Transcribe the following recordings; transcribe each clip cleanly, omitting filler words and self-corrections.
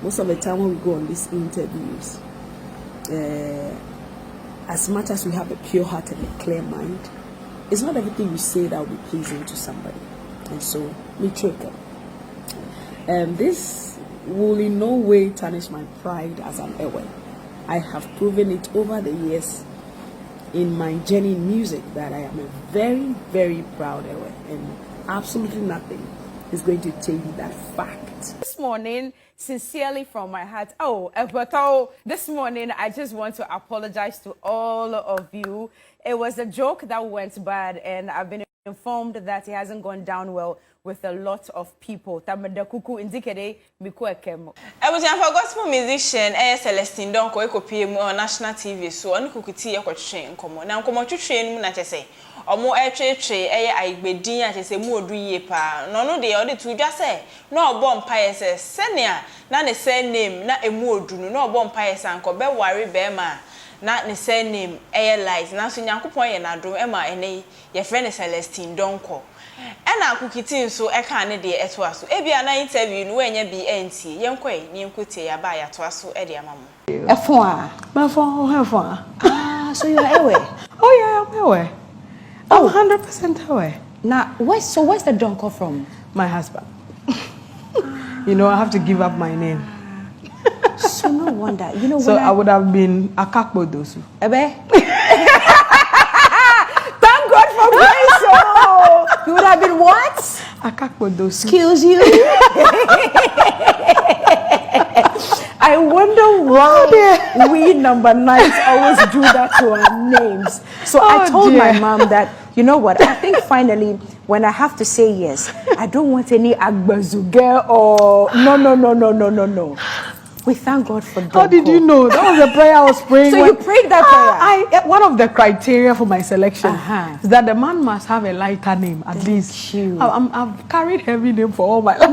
most of the time when we go on these interviews, as much as we have a pure heart and a clear mind, it's not everything you say that will be pleasing to somebody. And so, me trick. This will in no way tarnish my pride as an Ewe. I have proven it over the years in my journey in music that I am a very, very proud Ewe, and absolutely nothing is going to change that fact. This morning, sincerely from my heart, but this morning I just want to apologize to all of you. It was a joke that went bad, and I've been informed that it hasn't gone down well with a lot of people. Tamadakuku indicate Mikuekemo. I was a gospel musician, Celestine Donkor, on national TV, so on Kukuti, a train, come on. Now, come on to train, Munachese, or more a tray, I be dear, as a more pa. No, the other two just say, no bomb pious, Senia, not the same name, not a more do, no bomb pious, and Kobe worry bear not the same name, lies, now so young point and I do Emma and your friend Celestine Donkor. And I cook it in so I can't de at was. Ebi an interview when you be NT, young quay, near Kuti, a buyer to us so Eddie Mamma. A four, my phone, her four. Ah, so you're away. Oh, yeah, I'm away. Oh, 100% away. Now, where's the Donkor from? My husband. You know, I have to give up my name. So no wonder. You know, so I would have been a Akakbodosu. Ebe? Thank God for grace. Oh. You would have been what? Akakbodosu. Excuse you? I wonder why we number 9s always do that to our names. So I told my mom that, you know what, I think finally, when I have to say yes, I don't want any Agbazuge or no. We thank God for Donkor. How did you know? That was a prayer I was praying. So you prayed that prayer? One of the criteria for my selection is that the man must have a lighter name, at least. I've carried heavy name for all my life.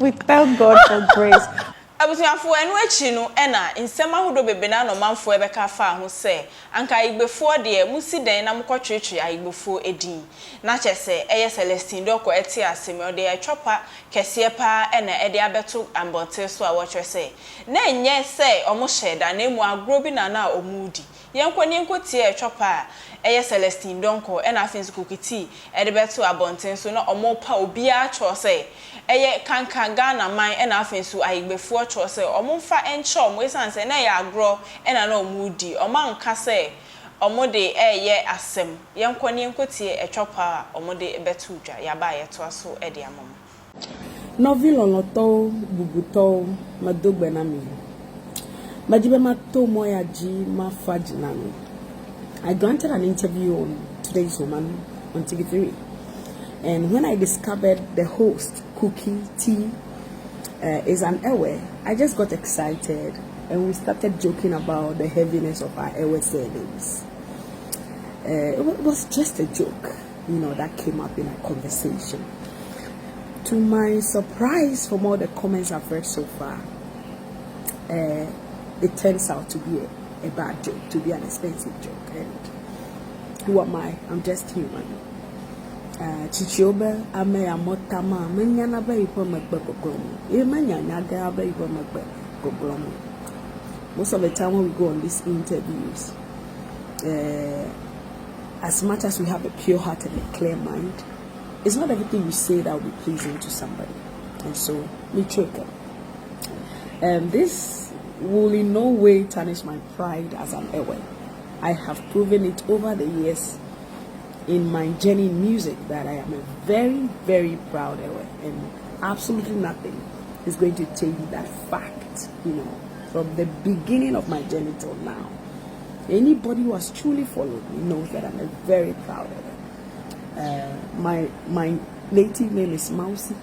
We thank God for grace. I was here for no ena in sema hudo bebena no manfo ebeka fa ho se anka igbefo de musi den na mkotwetwe igbefo edin na chese eye Celestine Donkor eti asem ode e chopa kese pa ena ede abeto ambote so a wo twese na enye se omo sheda na emu agro bi na omudi yenkoni nkoti e chopa eye Celestine Donkor ena afin kukiti ede beto abonten so na omo pa obi a cho se eye kanka Ghana man ena afin so aigbefo cho se omfa encho mo esanse na ya agro ena na omudi omanka se omode eye asem yenkoni nkoti e chopa omode beto dwa ya ba ye to so e de amam Noville onoto bubuto madogbe na mi majibe mato moya ji mafaji na mi. I granted an interview on Today's Woman on TV3, and when I discovered the host, Cookie T, is an Ewe, I just got excited, and we started joking about the heaviness of our Ewe surnames. It was just a joke, you know, that came up in our conversation. To my surprise, from all the comments I've read so far, it turns out to be a bad joke, to be an expensive joke. And who am I? I'm just human. Chichiobe ame amotama menyana ba ipo magbe goglomo. E manyanya ga ba ipo magbe goglomo. Most of the time when we go on these interviews, as much as we have a pure heart and a clear mind, it's not everything you say that will be pleasing to somebody. And so, me trick. This will in no way tarnish my pride as an Ewe. I have proven it over the years in my journey in music that I am a very, very proud Ewe, and absolutely nothing is going to change that fact, you know, from the beginning of my journey till now. Anybody who has truly followed me knows that I'm a very proud Ewe. My native name is Mausi,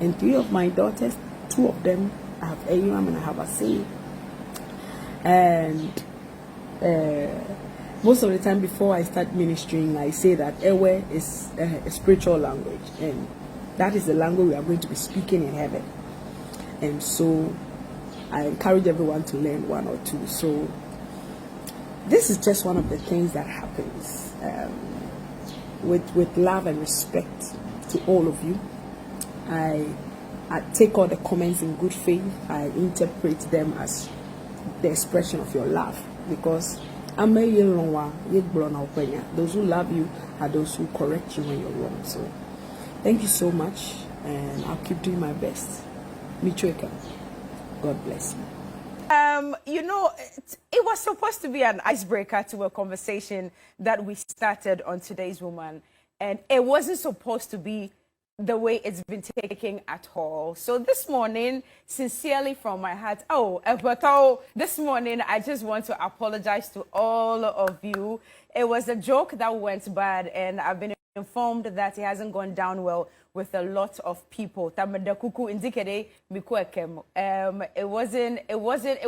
and 3 of my daughters, 2 of them, I have Ayuam and I have Asi. And most of the time before I start ministering, I say that Ewe is a spiritual language, and that is the language we are going to be speaking in heaven. And so I encourage everyone to learn 1 or 2. So this is just one of the things that happens. With love and respect to all of you, I I take all the comments in good faith. I interpret them as the expression of your love, because those who love you are those who correct you when you're wrong. So thank you so much, and I'll keep doing my best. Michoeka, God bless you. You know, it was supposed to be an icebreaker to a conversation that we started on Today's Woman, and it wasn't supposed to be the way it's been taken at all. So this morning, sincerely from my heart, this morning I just want to apologize to all of you. It was a joke that went bad, and I've been informed that it hasn't gone down well with a lot of people. It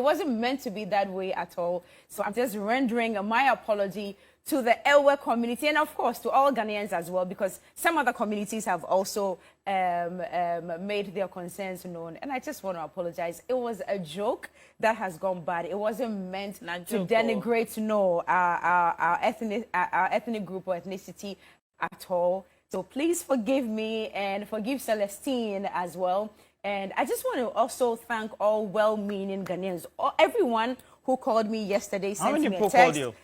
wasn't meant to be that way at all. So I'm just rendering my apology to the Ewe community, and of course to all Ghanaians as well, because some other communities have also made their concerns known. And I just want to apologize. It was a joke that has gone bad. It wasn't meant to denigrate our ethnic group or ethnicity at all. So please forgive me and forgive Celestine as well. And I just want to also thank all well-meaning Ghanaians, everyone who called me yesterday. How many people text. called you?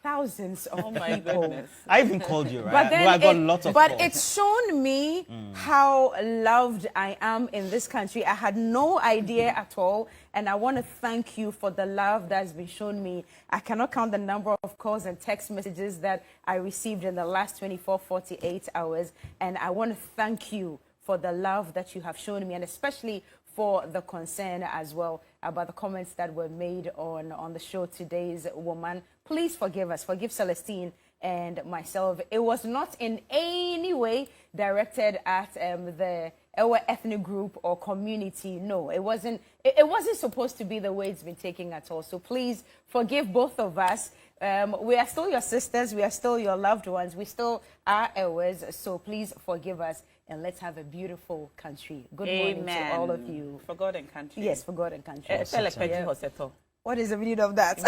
Thousands of my people. Goodness. I even called you, right? But then I got lots of but calls. it's shown me how loved I am in this country. I had no idea at all, and I want to thank you for the love that's been shown me. I cannot count the number of calls and text messages that I received in the last 24, 48 hours, and I want to thank you for the love that you have shown me, and especially for the concern as well about the comments that were made on the show Today's Woman. Please forgive us. Forgive Celestine and myself. It was not in any way directed at our ethnic group or community. No, it wasn't. It wasn't supposed to be the way it's been taken at all. So please forgive both of us. We are still your sisters. We are still your loved ones. We still are ours. So please forgive us, and let's have a beautiful country. Good morning to all of you. For God and country. Yes, for God and country. What is the meaning of that?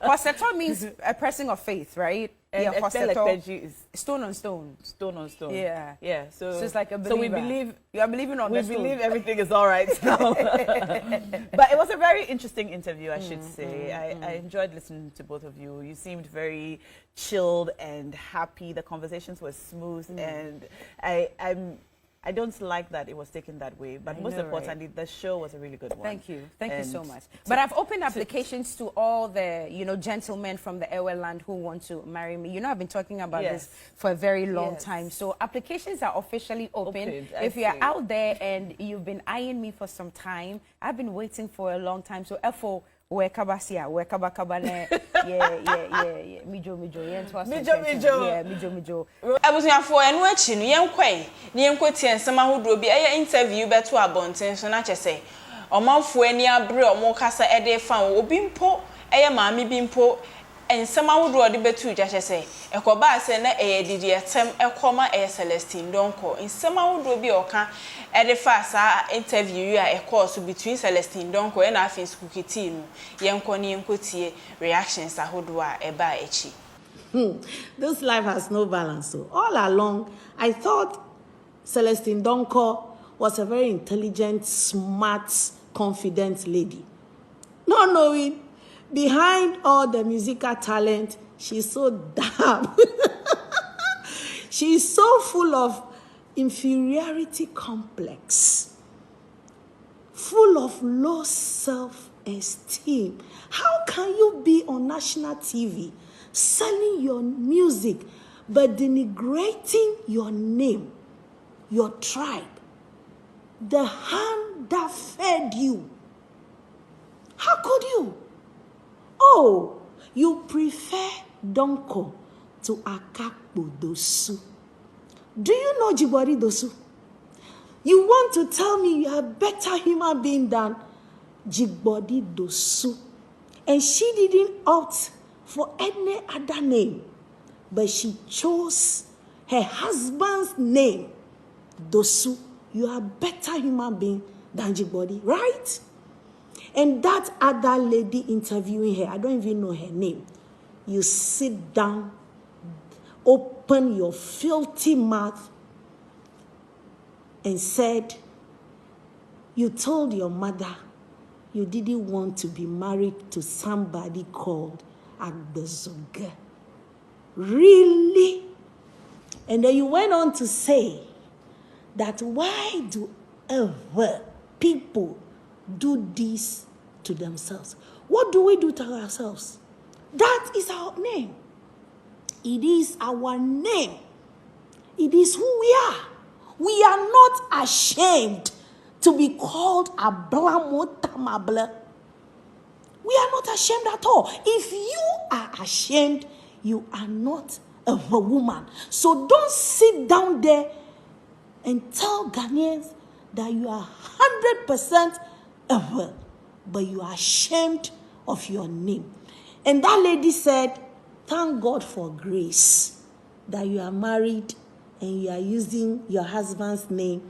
Hoseto means a pressing of faith, right? And hoseto, stone on stone. Stone on stone. Yeah. Yeah. So it's like a believer. So we believe you are believing on we the stone. believe everything is all right now. But it was a very interesting interview, I should say. I enjoyed listening to both of you. You seemed very chilled and happy. The conversations were smooth, and I don't like that it was taken that way, but most importantly, the show was a really good one. Thank you so much. But I've opened applications to all the gentlemen from the Ewe land who want to marry me. I've been talking about this for a very long time. So applications are officially open. If you are out there and you've been eyeing me for some time, I've been waiting for a long time. So FO. Mijo. Abusuafo enu achi no yenkwai ne yenkwati ensem ahodo bi eye interview beto abonten so na chese omanfo ani abre omo kasa ede fan obi mpo eye maami bi mpo ensem ahodo de betu ja chese ekoba ase na eye didi etem ekoma eye Celestine Donkor ensem ahodo bi oka ede fa sa interview a course between Celestine Donkor and afin skukiti no yenko ne yenkotie reactions ahodo a eba echi. This life has no balance. So all along, I thought Celestine Donkor was a very intelligent, smart, confident lady. Not knowing, behind all the musical talent, she's so dumb. She's so full of inferiority complex, full of low self-esteem. How can you be on national TV selling your music but denigrating your name, your tribe, the hand that fed you? How could you? Oh, you prefer Donkor to Akakpo Dosu. Do you know Jibori Dosu? You want to tell me you are a better human being than Jibori Dosu? And she didn't opt for any other name, but she chose her husband's name, Dosu. You are a better human being than Jibori, right? And that other lady interviewing her, I don't even know her name. You sit down, open your filthy mouth, and said, you told your mother you didn't want to be married to somebody called Agbezuge. Really? And then you went on to say that why do ever people do this to themselves? What do we do to ourselves? That is our name. It is our name. It is who we are. We are not ashamed to be called Ablamotamable. We are not ashamed at all. If you are ashamed, you are not a woman. So don't sit down there and tell Ghanaians that you are 100% ever, but you are ashamed of your name. And that lady said, thank God for grace that you are married and you are using your husband's name.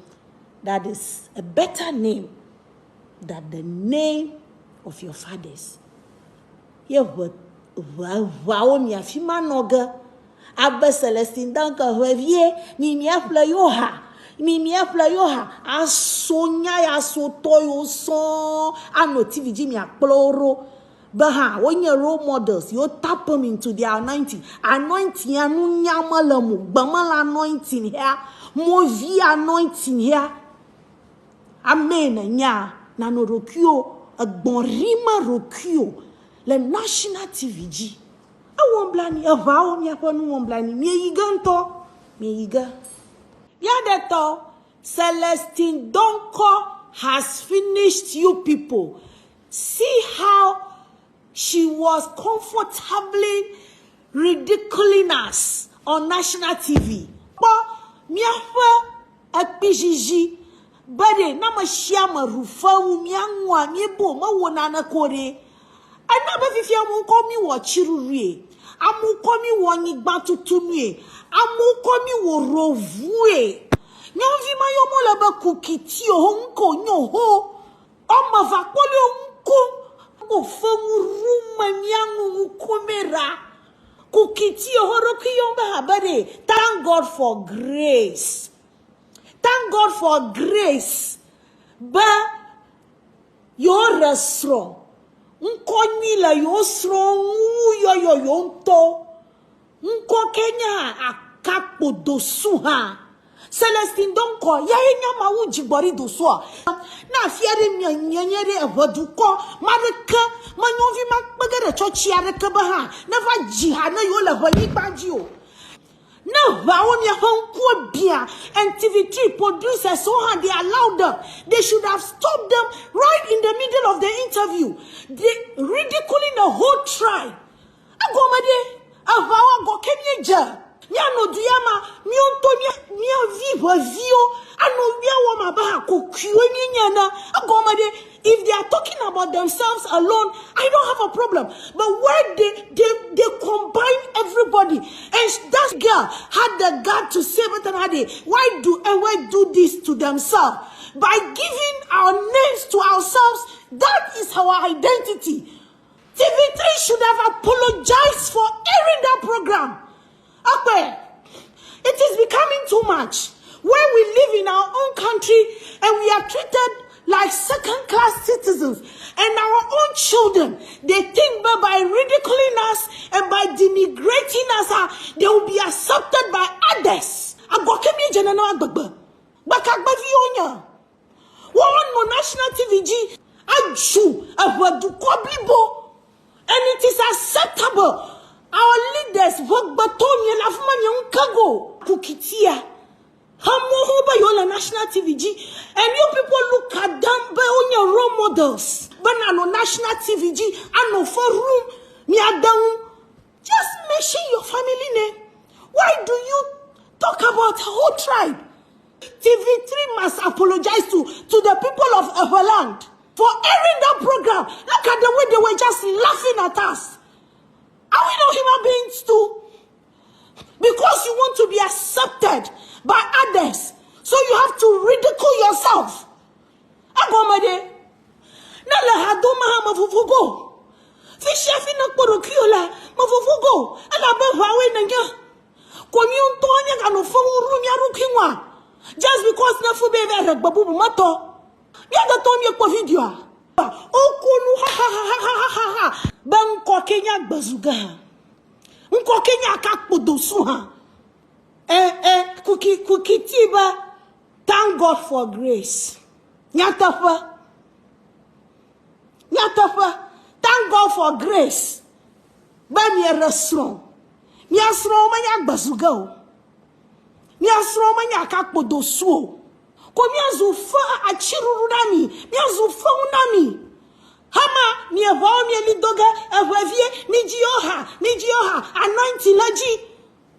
That is a better name than the name of your fathers. Yeah, but wow, mi afima noga. Abba Celestine Donkor wevie mi afla yoha asonya asotoyo so ano TVG mi aploro. But when your role models, you tap them into their anointing. Anointing, anu nyamalamu, bamal anointing here, movi anointing here. Amen. Nya nano rokyo, a bonrima rokyo, le national TVG. I won't blame you. A vow me upon one blame me. Me yiga. Yadeto, Celestine Donkor has finished you people. See how she was comfortably ridiculing us on national TV. But miafa akpijiji bade na mashiama rufa umiangwa miebo mawona na kore. Anaba fifia mu komi wo chirurie. Amu komi wo nyigba tutunue. Amu komi wo rovue. Nyomvi mayomo laba kukiti honko nyoho. Oma vakole onko. Thank God for grace. Thank God for grace. But you're strong. Unkonila you're strong. Yo yonto. Unko Kenya akapo dosuha. Celestine Donkor ya nyama ujibori dosua na fiare nyanyere evoduko mareka manyovi makbagere chochi areka ba never jihana yo le hoyi gbaji na bawo mi honko bia and TV3 producers so how they allowed them. They should have stopped them right in the middle of the interview. They ridiculing the whole tribe. Agomade abawa go kenyeja Nyano diama mionto mia vivo vio ano bia wo maba ko kwenye nyana agomade. If they are talking about themselves alone, I don't have a problem. But when they combine everybody, and that girl had the gut to say, why do this to themselves? By giving our names to ourselves, that is our identity. TV3 should have apologized for airing that program. Okay, it is becoming too much. When we live in our own country and we are treated like second-class citizens, and our own children, they think by ridiculing us and by denigrating us, they will be accepted by others. One national TVG, and it is acceptable. Our leaders work batoni and afmanya unkago kukitia. Hamohoba yola national TVG, and you people look at them by on your role models. But no national TVG and no for room me down. Just mention your family name. Why do you talk about a whole tribe? TV3 must apologize to the people of Everland for airing that program. Look at the way they were just laughing at us. Are we not human beings too? Because you want to be accepted by others, so you have to ridicule yourself. Agomade, nala hadoma ha mafufugo. Fishafi na porokiola mafufugo. Ala be hawe nanya. Kwa miuntonya kano fomu rumia rukinwa. Just because na fu be be babu moto. Ya da to mi ko video. Okunu ha. Ban ko Kenya bazuga. Nko Kenya ka podosu ha. Kukitiba. Thank God for grace. Nyatafa. Thank God for grace. Ba mi restaurant. Mi asro manya bazuga o. Mi asro manya ka podosu o. Ko mi azufa achiruru nami. Mi azufa unami. Hama mi eva mi lidoga evavie ni jioha anointing laji.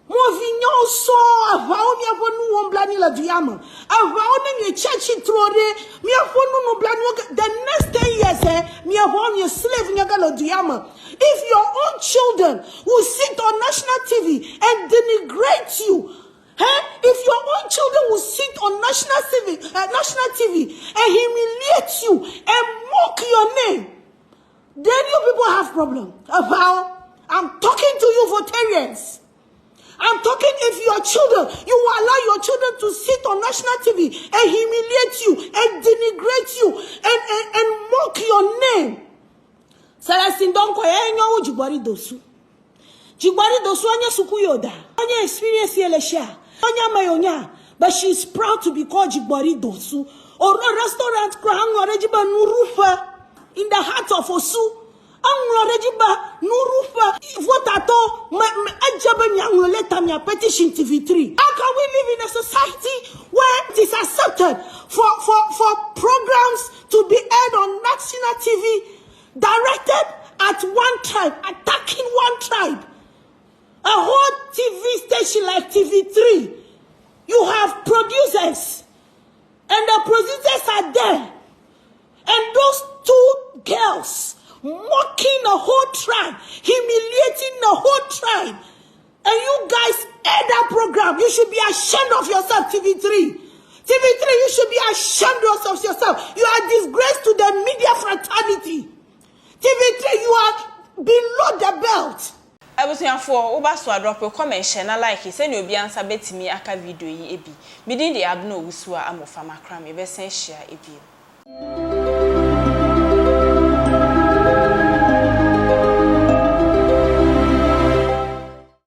Mo vinyo so avao mi avonu omblani la diama. Avao ne mi church trore mi avonu no blani the next 10 years mi avao mi slave nyaga la diama. If your own children will sit on national TV and denigrate you, if your own children will sit on national TV and humiliate you and mock your name, then you people have problem. I'm talking to you Votarians. I'm talking if your children, you will allow your children to sit on national TV and humiliate you and denigrate you and mock your name. Celestine Donkor enyo jibari dosu. Jibari dosu anya sukuyoda. Anya experience yelesha. Anya mayonya. But she's proud to be called jibari dosu. Or a restaurant krang orejiba nurufa in the heart of Osu. Rejiba nurufa votato ajabe mi angoleta mi petition TV3. How can we live in a society where it is accepted for programs to be aired on national TV directed at one tribe, attacking one tribe? A whole TV station like TV3, you have producers, and the producers are there, and those two girls mocking the whole tribe, humiliating the whole tribe, and you guys air that program. You should be ashamed of yourself, TV3. TV3, you should be ashamed of yourself. You are disgrace to the media fraternity. TV3, you are below the belt. I was here for Obaso drop a comment and I like it. Send you be answer bet me aka video ye ebi. Me din the abno usua amofama cram e be share ebi.